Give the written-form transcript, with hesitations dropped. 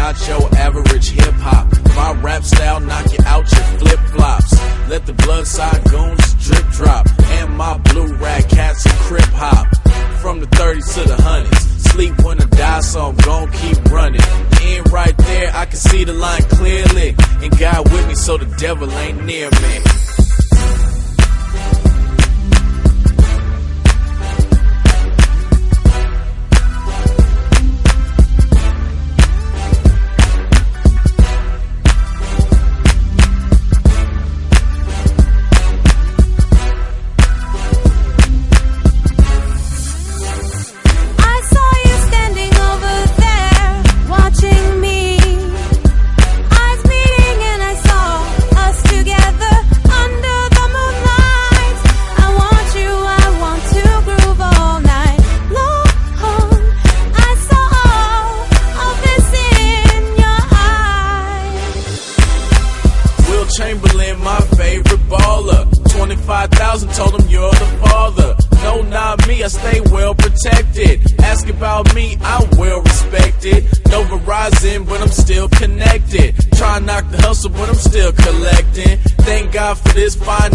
not your average hip-hop. My rap style knock you out your flip-flops. Let the blood side goons drip drop. And my blue rag cats and crip hop. From the 30s to the hundreds. Sleep when I die, so I'm gon' keep running. The end right there, I can see the line clearly. And God with me, so the devil ain't near me. Chamberlain, my favorite baller. 25,000 told him you're the father. No, not me, I stay well protected. Ask about me, I'm well respected. No Verizon, but I'm still connected. Try and knock the hustle, but I'm still collecting. Thank God for this fine